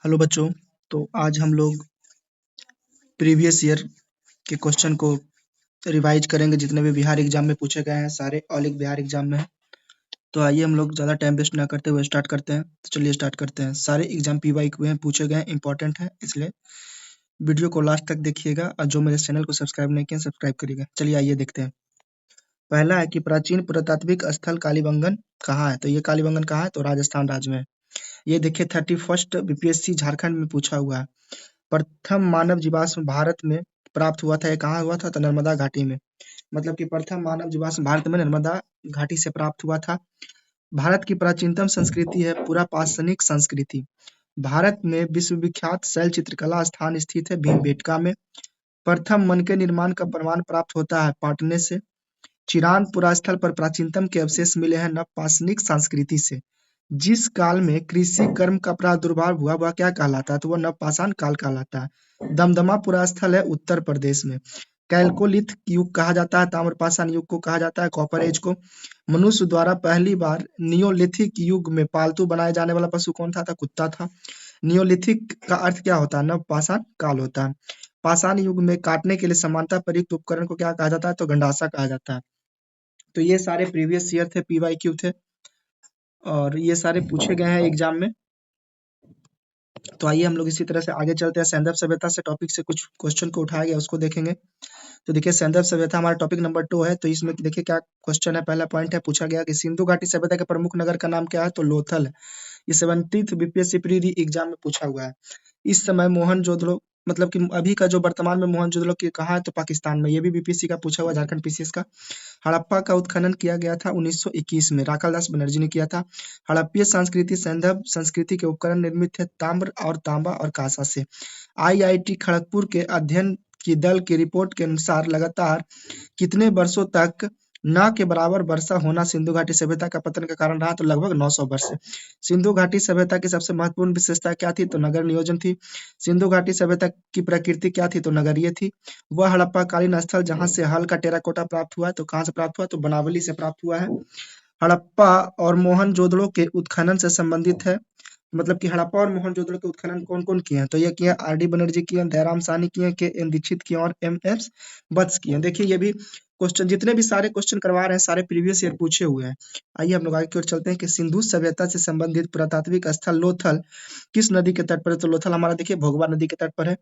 Hello बच्चों। तो आज हम लोग प्रीवियस ईयर के क्वेश्चन को रिवाइज करेंगे। जितने भी बिहार एग्जाम में पूछे गए हैं सारे ऑल एक बिहार एग्जाम में है। तो आइए हम लोग ज़्यादा टाइम वेस्ट ना करते हुए स्टार्ट करते हैं। तो चलिए स्टार्ट करते हैं। सारे एग्जाम PY में पूछे गए हैं, इंपॉर्टेंट है, इसलिए वीडियो को लास्ट तक देखिएगा और जो मेरे चैनल को सब्सक्राइब नहीं किया सब्सक्राइब करिएगा। चलिए आइए देखते हैं। पहला है कि प्राचीन पुरातात्विक स्थल कालीबंगन कहाँ है। तो ये कालीबंगन कहाँ है, तो राजस्थान राज्य में है। ये देखिए 31st BPSC झारखंड में पूछा हुआ है। प्रथम मानव जीवाश्म भारत में प्राप्त हुआ था। ये कहाँ हुआ था, तो नर्मदा घाटी में। मतलब कि प्रथम मानव जीवाश्म भारत में नर्मदा घाटी से प्राप्त हुआ था। भारत की प्राचीनतम संस्कृति है पुरापाषाणिक संस्कृति। भारत में विश्व विख्यात शैल चित्रकला स्थान स्थित है भीमबेटका में। प्रथम मन के निर्माण का प्रमाण प्राप्त होता है पाटने से। चिरान पुरास्थल पर प्राचीनतम के अवशेष मिले हैं नवपाषाणिक संस्कृति से। जिस काल में कृषि कर्म का प्रादुर्भाव हुआ वह क्या कहलाता है, तो वह नवपाषाण काल कहलाता है। दमदमा पुरास्थल है उत्तर प्रदेश में। कैल्कोलिथ युग कहा जाता है, ताम्रपाषाण युग को कहा जाता है कॉपर एज को। मनुष्य द्वारा पहली बार नियोलिथिक युग में पालतू बनाए जाने वाला पशु कौन था, कुत्ता था। नियोलिथिक का अर्थ क्या होता है, नवपाषाण काल होता है। पाषाण युग में काटने के लिए समानता प्रयुक्त उपकरण को क्या कहा जाता है, तो गंडासा कहा जाता है। तो ये सारे प्रीवियस ईयर थे, PYQ थे और ये सारे पूछे गए हैं एग्जाम में। तो आइए हम लोग इसी तरह से आगे चलते हैं। सैंधव सभ्यता से टॉपिक से कुछ क्वेश्चन को उठाया गया उसको देखेंगे। तो देखिए सैंधव सभ्यता हमारा टॉपिक नंबर 2 है। तो इसमें देखिए क्या क्वेश्चन है। पहला पॉइंट है, पूछा गया कि सिंधु घाटी सभ्यता के प्रमुख नगर का नाम क्या है, तो लोथल है। ये 70th BPSC प्री एग्जाम में पूछा हुआ है। इस समय मोहनजोदड़ो मतलब कि अभी का जो वर्तमान में मोहनजोदड़ो की कहाँ है, तो पाकिस्तान में। ये भी BPSC का पूछा हुआ, झारखंड PCS का। हड़प्पा का उत्खनन किया गया था 1921 में, राखाल दास बनर्जी ने किया था। हड़प्पीय संस्कृति सैंधव संस्कृति के उपकरण निर्मित थे ताम्र और तांबा और कांसा से। IIT खड़गपुर के अध्ययन की दल की रिपोर्ट के अनुसार लगातार कितने वर्षों तक न के बराबर वर्षा होना सिंधु घाटी सभ्यता का पतन का कारण रहा, तो लगभग 900 वर्ष। सिंधु घाटी सभ्यता की सबसे महत्वपूर्ण विशेषता क्या थी, तो नगर नियोजन थी। सिंधु घाटी सभ्यता की प्रकृति क्या थी, तो नगरीय थी। वह हड़प्पा कालीन स्थल जहां से हल का टेराकोटा प्राप्त हुआ, तो कहां से प्राप्त हुआ, तो बनावली से प्राप्त हुआ है। हड़प्पा और मोहनजोदड़ो के उत्खनन से संबंधित है। मतलब कि हड़प्पा और मोहनजोदड़ो के उत्खनन कौन कौन किए हैं, तो ये किए RD बनर्जी किए, दयाराम साहनी किए, KN दीक्षित किए और MS वत्स किए। देखिए ये भी क्वेश्चन, जितने भी सारे क्वेश्चन करवा रहे हैं सारे प्रीवियस ईयर पूछे हुए हैं। आइए हम लोग आगे की ओर चलते हैं कि सिंधु सभ्यता से संबंधित पुरातात्विक स्थल लोथल किस नदी के तट पर है, तो लोथल हमारा देखिए भोगवा नदी के तट पर है।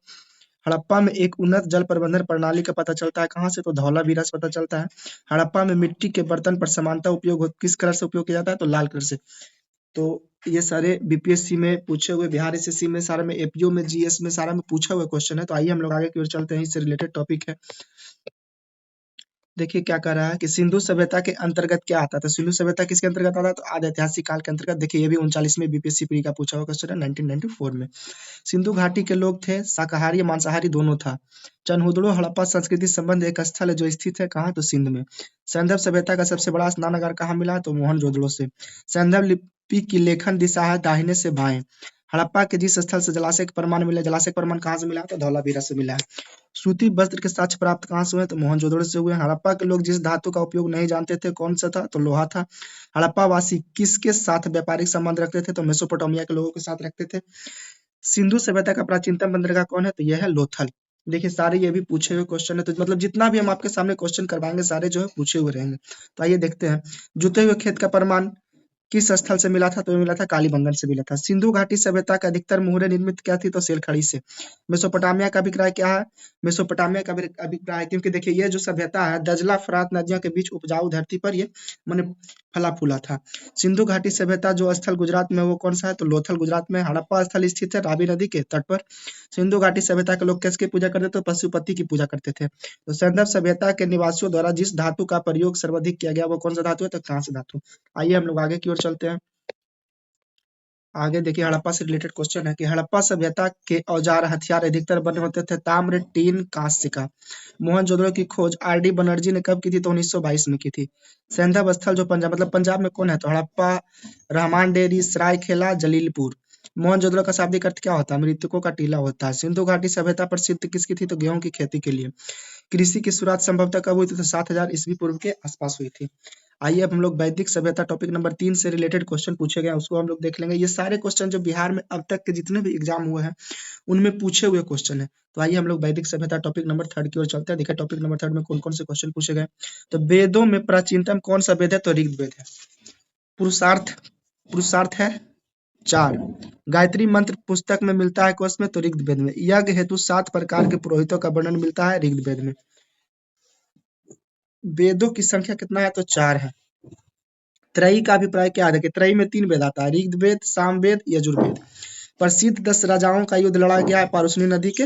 हड़प्पा में एक उन्नत जल प्रबंधन प्रणाली का पता चलता है, कहाँ से, तो धौलावीरा से पता चलता है। हड़प्पा में मिट्टी के बर्तन पर समानता उपयोग किस कलर से उपयोग किया जाता है, तो लाल कलर से। तो ये सारे BPSC में पूछे हुए, बिहार SSC में, सारे में, APO में, GS में, सारा में पूछा हुआ क्वेश्चन है। तो आइए हम लोग आगे की ओर चलते हैं, इससे रिलेटेड टॉपिक है। देखिए क्या कह रहा है कि सिंधु सभ्यता के अंतर्गत क्या आता है, तो सिंधु सभ्यता किसके अंतर्गत आता है, तो आदि ऐतिहासिक काल के अंतर्गत। देखिए ये भी 39वें BPSC प्री का पूछा हुआ क्वेश्चन है 1994 में। सिंधु घाटी के लोग थे शाकाहारी मांसाहारी दोनों था। चनहुदड़ो हड़प्पा संस्कृति संबंध एक स्थल है जो स्थित है कहाँ, तो सिंध में। सैंधव सभ्यता का सबसे बड़ा स्नानागार कहाँ मिला, तो मोहनजोदड़ो से। सैंधव लिपि की लेखन दिशा है दाहिने से बाएं। हड़प्पा के जिस स्थल से जलाशय का प्रमाण मिला, जलाशय का प्रमाण कहाँ से मिला, तो धौलावीरा से मिला है। सूती वस्त्र के साक्ष्य प्राप्त कहाँ से हुए, तो मोहनजोदड़ो से हुए। हड़प्पा के लोग जिस धातु का उपयोग नहीं जानते थे कौन सा था, तो लोहा था। हड़प्पा वासी किसके साथ व्यापारिक संबंध रखते थे, तो मेसोपोटामिया के लोगों के साथ रखते थे। सिंधु सभ्यता का प्राचीनतम बंदरगाह कौन है, तो यह है लोथल। देखिए सारे ये भी पूछे हुए क्वेश्चन है, तो मतलब जितना भी हम आपके सामने क्वेश्चन करवाएंगे सारे जो है पूछे हुए रहेंगे। तो आइए देखते हैं। जुते हुए खेत का प्रमाण किस स्थल से मिला था, तो ये मिला था कालीबंगन से मिला था। सिंधु घाटी सभ्यता का अधिकतर मुहरे निर्मित क्या थी, तो सेलखड़ी से। मेसोपोटामिया का अभिप्राय क्या है, मेसोपोटामिया का अभिप्राय, क्योंकि देखिए ये जो सभ्यता है दजला फरात नदियों के बीच उपजाऊ धरती पर ये माने फला फूला था। सिंधु घाटी सभ्यता जो स्थल गुजरात में वो कौन सा है, तो लोथल गुजरात में। हड़प्पा स्थल स्थित है रावी नदी के तट पर। सिंधु घाटी सभ्यता के लोग किसकी पूजा करते थे, तो पशुपति की पूजा करते थे। तो सैंधव सभ्यता के निवासियों द्वारा जिस धातु का प्रयोग सर्वाधिक किया गया वो कौन सा धातु है, तो कांस्य धातु। आइए हम लोग आगे की ओर चलते हैं। आगे देखिए हड़प्पा से रिलेटेड क्वेश्चन है कि हड़प्पा सभ्यता के औजार हथियार अधिकतर बने होते थे ताम्र टीन कांस्य का। मोहनजोदड़ो की खोज RD बनर्जी ने कब की थी, तो 1922 में की थी। सैंधव स्थल जो पंजाब मतलब पंजाब में कौन है, तो हड़प्पा, रहमान डेरी, सरायखेला, जलीलपुर। मोहनजोदड़ो का शाब्दिक अर्थ क्या होता है, मृतकों का टीला होता है। सिंधु घाटी सभ्यता प्रसिद्ध किसकी थी, तो गेहूं की खेती के लिए। कृषि की शुरुआत संभवतः कब हुई थी, तो 7000 ईस्वी पूर्व के आसपास हुई थी। आइए अब हम लोग वैदिक सभ्यता टॉपिक नंबर 3 से रिलेटेड क्वेश्चन पूछे गए हैं उसको हम लोग देख लेंगे। ये सारे क्वेश्चन जो बिहार में अब तक के जितने भी एग्जाम हुए हैं उनमें पूछे हुए क्वेश्चन है। तो आइए हम लोग वैदिक सभ्यता टॉपिक नंबर 3 की ओर चलते हैं। देखिए टॉपिक नंबर 3 में कौन कौन से क्वेश्चन पूछे गए। तो वेदों में प्राचीनतम कौन सा वेद है? तो ऋग्वेद है। पुरुषार्थ पुरुषार्थ है 4। गायत्री मंत्र पुस्तक में मिलता है कौन में? तो ऋग्वेद में। यज्ञ हेतु 7 प्रकार के पुरोहितों का वर्णन मिलता है ऋग्वेद में। वेदों की संख्या कितना है? तो 4 है। त्रयी का अभिप्राय क्या है? देखिए त्रयी में 3 वेद आता है, ऋग्वेद, सामवेद, यजुर्वेद। प्रसिद्ध 10 राजाओं का युद्ध लड़ा गया है पारुष्णी नदी के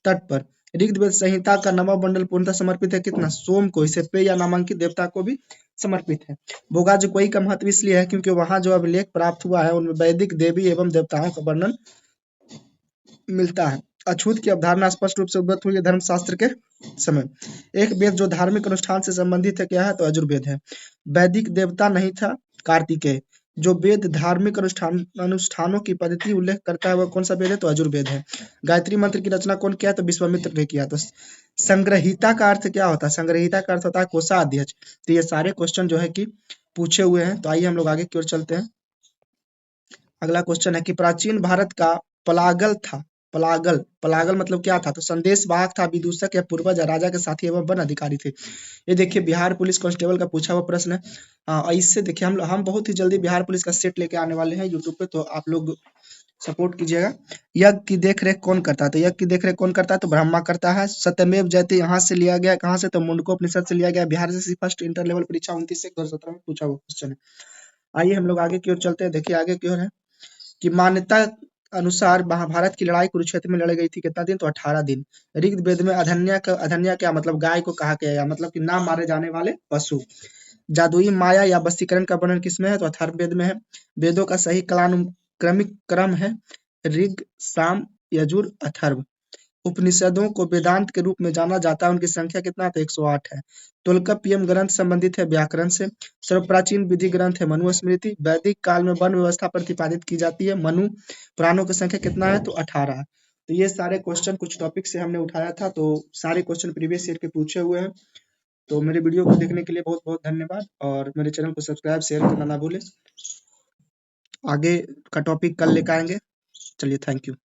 तट पर। ऋग्वेद संहिता का नवम मंडल पूर्णतः समर्पित है कितना? सोम को। इसे पेय या नामांकित देवता को भी समर्पित है। भोगाजकोई का महत्व इसलिए है क्योंकि वहां जो अभिलेख प्राप्त हुआ है उनमें वैदिक देवी एवं देवताओं का वर्णन मिलता है। अछूत की अवधारणा स्पष्ट रूप से उद्भूत हुई है धर्मशास्त्र के समय। एक वेद जो धार्मिक अनुष्ठान से संबंधित है क्या है? तो यजुर्वेद है। वैदिक देवता नहीं था कार्तिकेय। जो वेद धार्मिक अनुष्ठानों की पद्धति उल्लेख करता है वह कौन सा वेद है? तो यजुर्वेद है। गायत्री मंत्र की रचना कौन किया? तो विश्वामित्र ने किया। तो संग्रहिता का अर्थ क्या होता है? संग्रहिता का अर्थ होता है कोषाध्यक्ष। तो ये सारे क्वेश्चन जो है कि पूछे हुए हैं। तो आइए हम लोग आगे की ओर चलते हैं। अगला क्वेश्चन है कि प्राचीन भारत का पलागल था। पलागल मतलब क्या था? तो संदेश वाहक था, विदूषक या पूर्वज या राजा के साथी एवं वन अधिकारी थे। ये देखिए बिहार पुलिस कांस्टेबल का पूछा हुआ प्रश्न है। इससे देखिए हम बहुत ही जल्दी बिहार पुलिस का सेट लेके आने वाले हैं यूट्यूब पे, तो आप लोग सपोर्ट कीजिएगा। यज्ञ की देखरेख कौन करता है? तो यज्ञ की देखरेख कौन करता है? तो ब्रह्मा करता है। सत्यमेव जयते यहाँ से लिया गया, कहाँ से? तो मुंडकोपनिषद से लिया गया। बिहार से फर्स्ट इंटर लेवल परीक्षा 29 से 2017 में पूछा हुआ क्वेश्चन है। आइए हम लोग आगे की ओर चलते हैं। देखिए आगे की ओर है कि मान्यता अनुसार महाभारत की लड़ाई कुरुक्षेत्र में लड़ी गई थी कितना दिन? तो 18 दिन। ऋग्वेद में अधन्या क्या मतलब? गाय को कहा गया, मतलब कि ना मारे जाने वाले पशु। जादुई माया या वशीकरण का वर्णन किसमें है? तो अथर्ववेद में है। वेदों का सही कालानुक्रमिक क्रम है ऋग, साम, यजुर, अथर्व। उपनिषदों को वेदांत के रूप में जाना जाता है। उनकी संख्या कितना है? तो 108 है। तोल्काप्पियम ग्रंथ संबंधित है व्याकरण से। सर्वप्राचीन विधि ग्रंथ है मनुस्मृति। वैदिक काल में वन व्यवस्था प्रतिपादित की जाती है मनु। पुराणों की संख्या कितना है? तो 18 है। तो ये सारे क्वेश्चन कुछ टॉपिक से हमने उठाया था। तो सारे क्वेश्चन प्रीवियस ईयर के पूछे हुए हैं। तो मेरे वीडियो को देखने के लिए बहुत बहुत धन्यवाद और मेरे चैनल को सब्सक्राइब शेयर करना ना भूलें। आगे का टॉपिक कल लेकर आएंगे। चलिए थैंक यू।